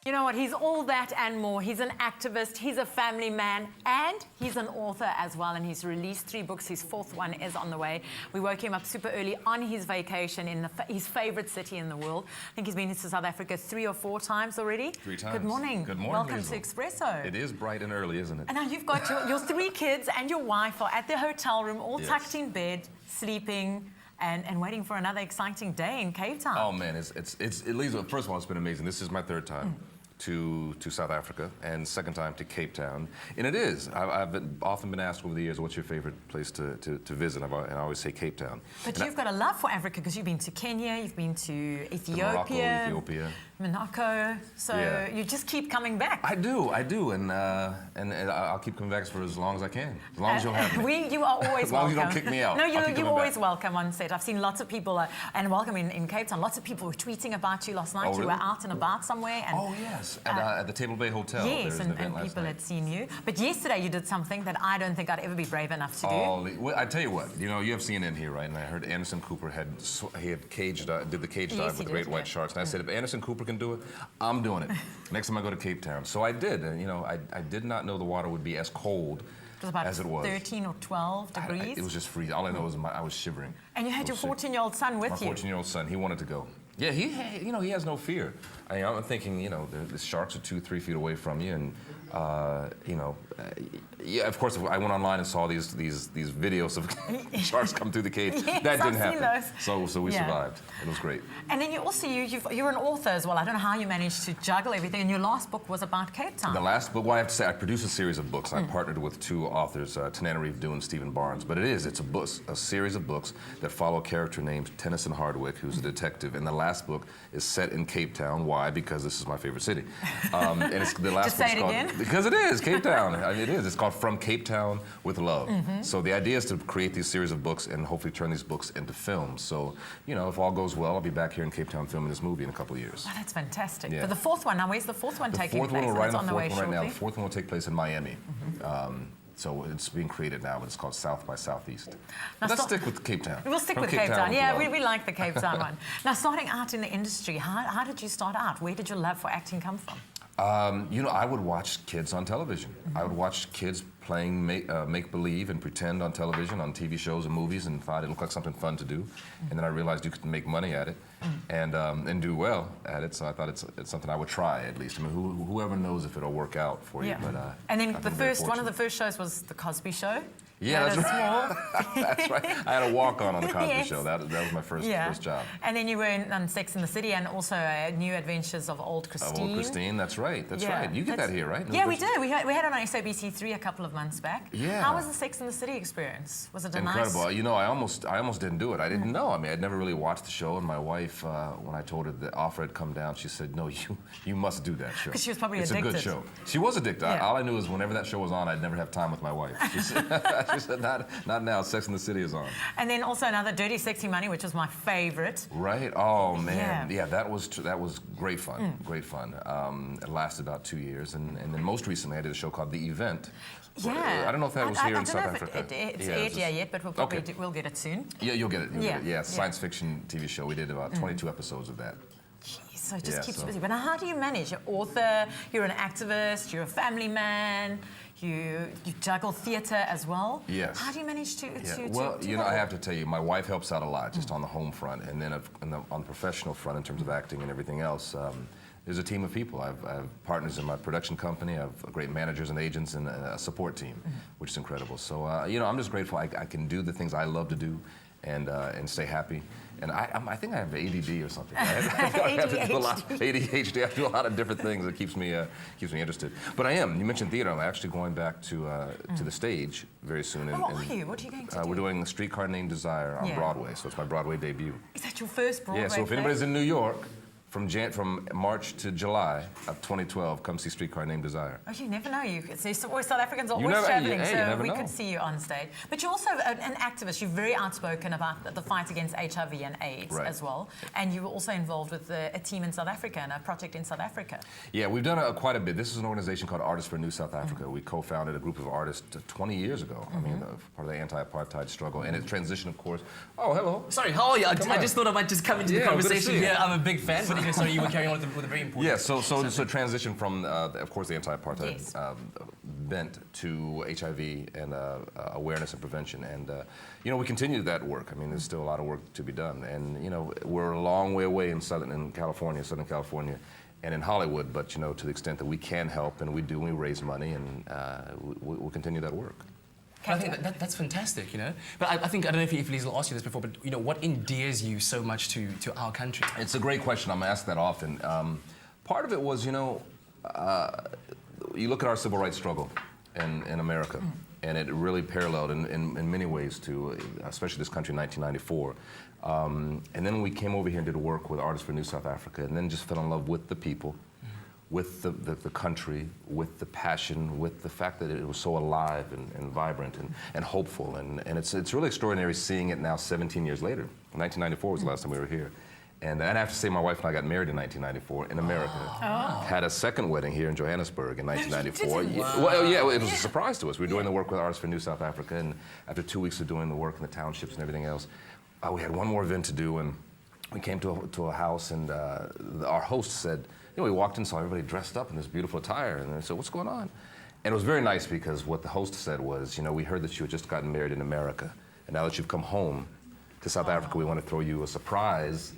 You know what? He's all that and more. He's an activist, he's a family man, and he's an author as well. And he's released 3 books. His 4th one is on the way. We woke him up super early on his vacation in his favorite city in the world. I think he's been to South Africa 3 or 4 times already. 3 times. Good morning. Good morning. Welcome Hazel. to Expresso. It is bright and early, isn't it? And now you've got your 3 kids and your wife are at their hotel room, all tucked in bed, sleeping. And waiting for another exciting day in Cape Town. Oh man, it leaves. First of all, it's been amazing. This is my 3rd time to South Africa, and 2nd time to Cape Town. And it is. I've often been asked over the years, what's your favorite place to visit? And I always say Cape Town. But you've got a love for Africa because you've been to Kenya, you've been to Ethiopia, Monaco. So you just keep coming back. I do, and I'll keep coming back for as long as I can, as long as you'll have me. You are always welcome. As long as you don't kick me out. No, you're always welcome on set. I've seen lots of people, and welcome in Cape Town. Lots of people were tweeting about you last night. Oh, really? You were out and about somewhere. And, oh yes, at the Table Bay Hotel. Yes, and people had seen you. But yesterday you did something that I don't think I'd ever be brave enough to do. Well, I tell you what, you have CNN here, right? And I heard Anderson Cooper did the cage dive with the great white sharks. And I said, if Anderson Cooper can do it, I'm doing it. Next time I go to Cape Town. So I did, and I did not know the water would be as cold as it was. 13 or 12 degrees. It was just freezing. All I know was I was shivering. And you had your 14-year-old son with you. My 14-year-old son, he wanted to go. Yeah, he has no fear. I'm thinking, the sharks are 2-3 feet away from you, and yeah, of course, I went online and saw these videos of sharks come through the cage. Yes, that didn't I've happen. seen those. So we survived. It was great. And then you're an author as well. I don't know how you managed to juggle everything. And your last book was about Cape Town. The last book, well, I have to say, I produced a series of books. I partnered with 2 authors, Tananarive Due and Stephen Barnes. But it's a series of books that follow a character named Tennyson Hardwick, who's a detective. And the last book is set in Cape Town. Why? Because this is my favorite city. And the last Just say it again. Because it is Cape Town. It is. It's called From Cape Town with Love. So the idea is to create these series of books and hopefully turn these books into films. So if all goes well, I'll be back here in Cape Town filming this movie in a couple of years. Oh, that's fantastic. Yeah. But the 4th one, now where's the 4th one taking place? The 4th one will ride on the 4th one right now. The 4th one will take place in Miami. So it's being created now, but it's called South by Southeast. Let's stick with Cape Town. We'll stick with Cape Town. Yeah, we like the Cape Town one. Now, starting out in the industry, how did you start out? Where did your love for acting come from? I would watch kids on television. I would watch kids playing make-believe and pretend on television, on TV shows and movies, and thought it looked like something fun to do. And then I realized you could make money at it and do well at it. So I thought it's something I would try at least. I mean, whoever knows if it'll work out for you. But, and then one of the first shows was The Cosby Show. Yeah, that's right. That's right. I had a walk-on the Cosby Show. That was my first job. And then you were on Sex and the City and also New Adventures of Old Christine. Of Old Christine, that's right. That's right. You get that here, right? Yeah, we do. We had it on SABC3 a couple of months back. Yeah. How was the Sex and the City experience? Was it incredible? Nice? I almost didn't do it. I didn't know. I mean, I'd never really watched the show, and my wife, when I told her the offer had come down, she said, "No, you must do that show." Because she was probably addicted. It's a good show. She was addicted. Yeah. All I knew is whenever that show was on, I'd never have time with my wife. She said, not now. Sex and the City is on. And then also another Dirty Sexy Money, which was my favorite. Right. Oh man. Yeah. That was great fun. Great fun. It lasted about 2 years, and then most recently I did a show called The Event. Yeah. I don't know if that was here in South Africa. It's aired yet, but we'll get it soon. Yeah, you'll get it. Yeah, science fiction TV show. We did about 22 episodes of that. Jeez, so it just keeps you busy. But now how do you manage? You're an author, you're an activist, you're a family man, you juggle theatre as well. Yes. How do you manage to Well, I have to tell you, my wife helps out a lot just on the home front, and then on the professional front in terms of acting and everything else. There's a team of people. I have partners in my production company. I have great managers and agents and a support team, which is incredible. So, I'm just grateful I can do the things I love to do and stay happy. And I think I have ADD or something. I have to do a lot of ADHD. I do a lot of different things that keeps me interested. But I am. You mentioned theater. I'm actually going back to the stage very soon. What are you? What are you going to do? We're doing A Streetcar Named Desire on Broadway. So it's my Broadway debut. Is that your first Broadway play? Yeah. So if anybody's in New York, from March to July of 2012, come see Streetcar Named Desire. Oh, you never know. South Africans are always traveling, so we could see you on stage. But you're also an activist. You're very outspoken about the fight against HIV and AIDS as well. And you were also involved with a team in South Africa and a project in South Africa. Yeah, we've done quite a bit. This is an organization called Artists for New South Africa. We co-founded a group of artists 20 years ago. I mean, part of the anti-apartheid struggle. And it transitioned, of course. Oh, hello. Sorry, how are you? I just thought I might just come into the conversation here. I'm a big fan. But sorry, you were carrying on with a very important... Yeah, so transition from, of course, the anti-apartheid Yes. bent to HIV and awareness and prevention. And, we continue that work. I mean, there's still a lot of work to be done. And, we're a long way away in Southern California, and in Hollywood, but, to the extent that we can help, and we do, we raise money, and we'll continue that work. I think that's fantastic, But I think, I don't know if Liesl asked you this before, but, what endears you so much to our country? It's a great question. I'm asked that often. Part of it was, you look at our civil rights struggle in America, and it really paralleled in many ways to, especially this country in 1994. And then we came over here and did work with Artists for New South Africa, and then just fell in love with the people, with the country, with the passion, with the fact that it was so alive and vibrant and hopeful. And it's really extraordinary seeing it now 17 years later. 1994 was the last time we were here. And I have to say, my wife and I got married in 1994 in America. Oh. Had a second wedding here in Johannesburg in 1994. Wow. Well, yeah, it was a surprise to us. We were doing the work with Artists for New South Africa, and after 2 weeks of doing the work in the townships and everything else, we had one more event to do, and we came to a house, and our host said, we walked in, saw everybody dressed up in this beautiful attire, and I said, what's going on? And it was very nice because what the host said was, we heard that you had just gotten married in America, and now that you've come home to South Africa, we want to throw you a surprise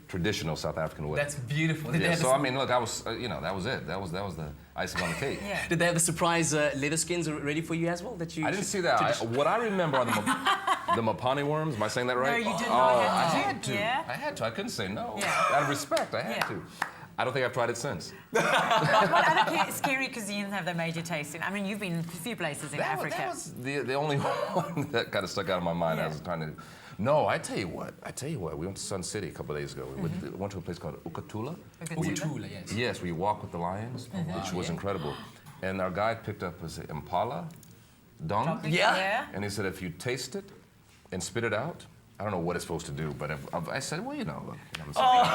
traditional South African wedding. That's beautiful. Yeah, so I mean, look, I was, that was it. That was the icing on the cake. Yeah. Did they have the surprise leather skins ready for you as well? I didn't see that. What I remember are the Mapani worms. Am I saying that right? No, you didn't. I had to. Yeah. I had to. I couldn't say no. Yeah. Out of respect, I had Yeah. to. I don't think I've tried it since. What other scary cuisines have they made you taste in? I mean, you've been a few places in Africa. That was the only one that kind of stuck out of my mind. Yeah. I was trying to. No, I tell you what. We went to Sun City a couple of days ago. We went to a place called Ukatula. Utula, yes. Yes, where you walk with the lions, which was incredible. And our guide picked up was impala, dung. Yeah. And he said, if you taste it and spit it out, I don't know what it's supposed to do, but I said, well, look, I'm sorry.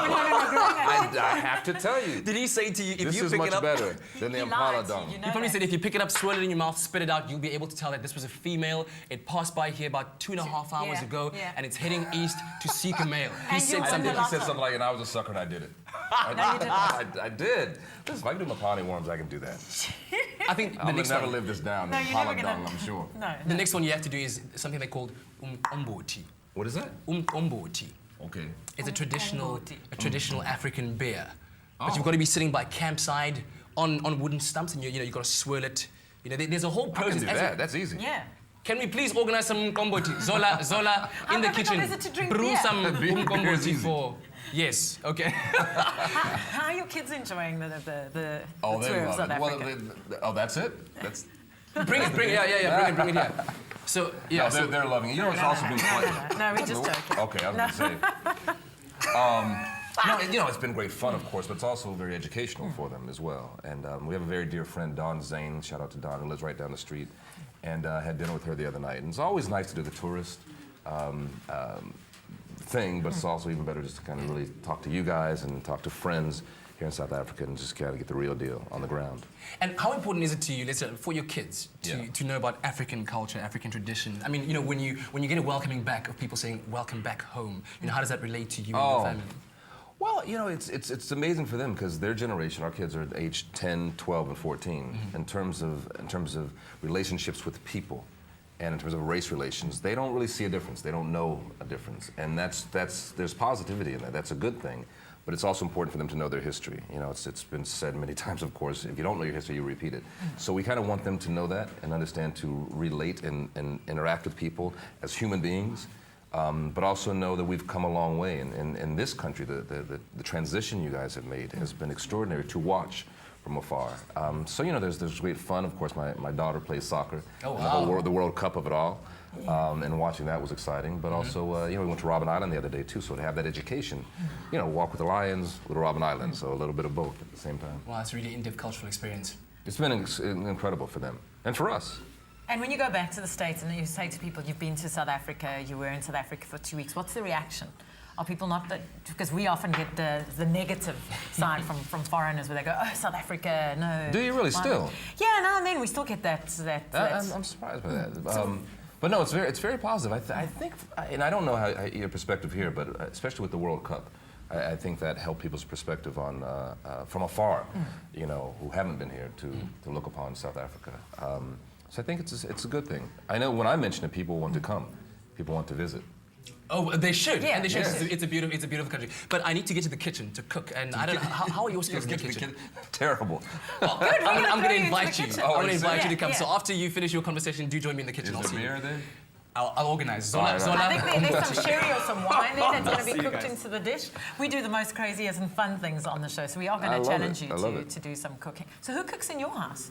I have to tell you. Did he say to you, if This you is pick much it up... better than the He impala lied to you, dung. you know He probably that. said if you pick it up, swirl it in your mouth, spit it out, you'll be able to tell that this was a female. It passed by here about 2.5 hours ago, and it's heading east to seek a male. He And said you I something. think he said something like, and I was a sucker and I did it. No, you didn't. I did. Listen, if I can do Mapani worms, I can do that. I think the I'm next gonna never one, live this down. No, The you're impala never dung, gonna- I'm sure. No. the next one you have to do is something they called umboti. What is that? Umboti. Okay. It's a traditional Umboti. African beer. But you've got to be sitting by campside on wooden stumps, and you've got to swirl it. There's a whole I process. can do that. That's easy. Yeah. Can we please organize some umboti? Zola in the difficult kitchen. is it to drink Brew beer? some Beer is umboti easy. for. Yes. Okay. How are your kids enjoying the Oh, they tour of love South it. Africa? Oh, that's it? That's. Bring it. Yeah. Bring it here. So yeah. No, so they're loving it. It's also been quite. No, we're just joking. Okay, I was going to say. No, it's been great fun, of course, but it's also very educational for them as well. And we have a very dear friend, Dawn Zane. Shout out to Dawn, who lives right down the street. And had dinner with her the other night. And it's always nice to do the tourist thing, but it's also even better just to kind of really talk to you guys and talk to friends here in South Africa and just kind of get the real deal on the ground. And how important is it to you, let's say, for your kids Yeah. to know about African culture, African tradition? I mean, when you get a welcoming back of people saying "Welcome back home," how does that relate to you and your family? Well, it's amazing for them because their generation, our kids are aged 10, 12, and 14. In terms of relationships with people, and in terms of race relations, they don't really see a difference. They don't know a difference, and there's positivity in that. That's a good thing. But it's also important for them to know their history. It's been said many times, of course, if you don't know your history, you repeat it. So we kind of want them to know that and understand to relate and interact with people as human beings, but also know that we've come a long way. And in this country, the transition you guys have made has been extraordinary to watch from afar. So there's great fun. Of course, my daughter plays soccer. Oh, and wow. the World Cup of it all. And watching that was exciting, but also, we went to Robben Island the other day too, so to have that education, walk with the lions, little Robben Island, so a little bit of both at the same time. Wow, it's really in-depth cultural experience. It's been incredible for them, and for us. And when you go back to the States and you say to people, you've been to South Africa, you were in South Africa for 2 weeks, what's the reaction? Are people not that, because we often get the negative side from foreigners where they go, oh, South Africa, no. Do you really why still? not?" Yeah, now and then we still get that. I'm surprised by that. But no, it's very positive. I think, and I don't know how your perspective here, but especially with the World Cup, I think that helped people's perspective on from afar, you know, who haven't been here to look upon South Africa. So I think it's a good thing. I know when I mention it, people want to come, people want to visit. Oh, they should. Yeah. And they should. Yeah. It's a beautiful country. But I need to get to the kitchen to cook, and I don't know how are your skills in the kitchen. Terrible. Well, Good, we're I'm gonna going throw to you into invite the you. kitchen. I'm going to invite you to Yeah, come. yeah. So after you finish your conversation, do join me in the kitchen. Is I'll there see you. beer there? I'll organize. I think there's some sherry or some wine there that's going to See be you cooked guys. into the dish. We do the most craziest and fun things on the show, so we are I going to love challenge it. you I love to do some cooking. So who cooks in your house?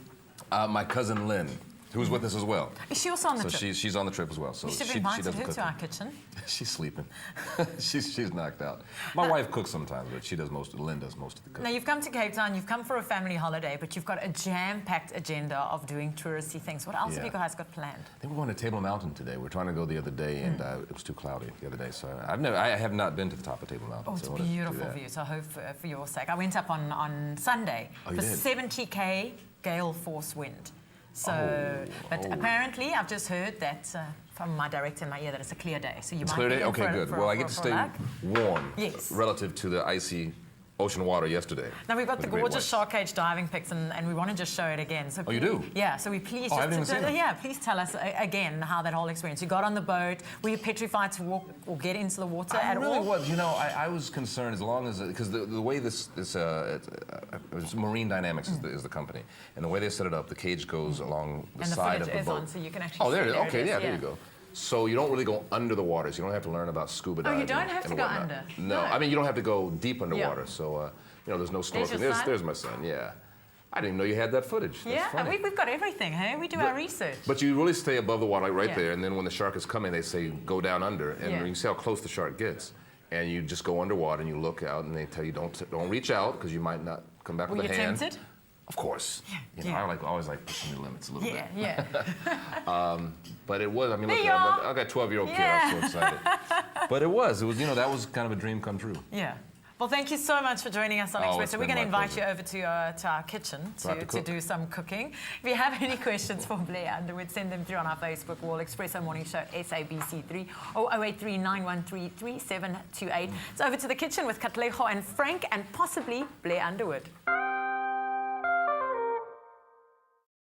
My cousin Lynn, who's with us as well. Is she also on the So trip? she's on the trip as well. So You should have she invited does the her to cooking. our kitchen. She's sleeping. she's knocked out. My wife cooks sometimes, but Lynn does most of the Now, cooking. you've come to Cape Town, you've come for a family holiday, but you've got a jam-packed agenda of doing touristy things. What else have Yeah. you guys got planned? I think we're going to Table Mountain today. We're trying to go the other day, and it was too cloudy the other day. So I have not been to the top of Table Mountain. Oh, it's so I wanna do beautiful that. view, so I hope for your sake. I went up on Sunday Oh, you for did? 70k gale force wind. So, but oh. apparently I've just heard that from my director in my ear that it's a clear day. So you It's might clear be day? in Okay, for, good. For, Well, for, I get to for stay luck. warm Yes. relative to the icy ocean water yesterday. Now we've got with the Great gorgeous Whites. shark cage diving pics, and we want to just show it again. So Oh, you do? Yeah. So we please Oh, I haven't just even seen it. yeah, please tell us again how that whole experience. You got on the boat. Were you petrified to walk or get into the water I at really all? was. You know, I was concerned as long as because the way it's Marine Dynamics is the company, and the way they set it up, the cage goes along the And the side footage of the is boat. on, so you can actually Oh, there see it is. there it Okay, is, yeah, yeah. there you go. So you don't really go under the water. So you don't have to learn about scuba Oh, you diving. don't have to and go whatnot. under? No, No. I mean you don't have to go deep underwater. Yeah. So you know, there's no There's snorkeling. your son? There's my son. Yeah, I didn't even know you had that footage. That's Yeah, funny. we've got everything. Hey, we do our research. But you really stay above the water, like right Yeah. there, and then when the shark is coming, they say go down under, and Yeah. you see how close the shark gets, and you just go underwater and you look out, and they tell you don't reach out because you might not come back Were with you a hand. tempted? Of course. You know, yeah. I always like pushing the limits a little Yeah, bit. yeah. But it was. I mean, look, There you are. I got a 12-year-old kid. Yeah. I'm so excited. But it was. You know, that was kind of a dream come true. Yeah. Well, thank you so much for joining us on Oh, Expresso. it's We're been going to my invite you over to our kitchen So I have to to cook. do some cooking. If you have any questions for Blair Underwood, send them through on our Facebook wall, Expresso Morning Show, SABC3, or 083 913 3728. It's over to the kitchen with Katlejo and Frank and possibly Blair Underwood.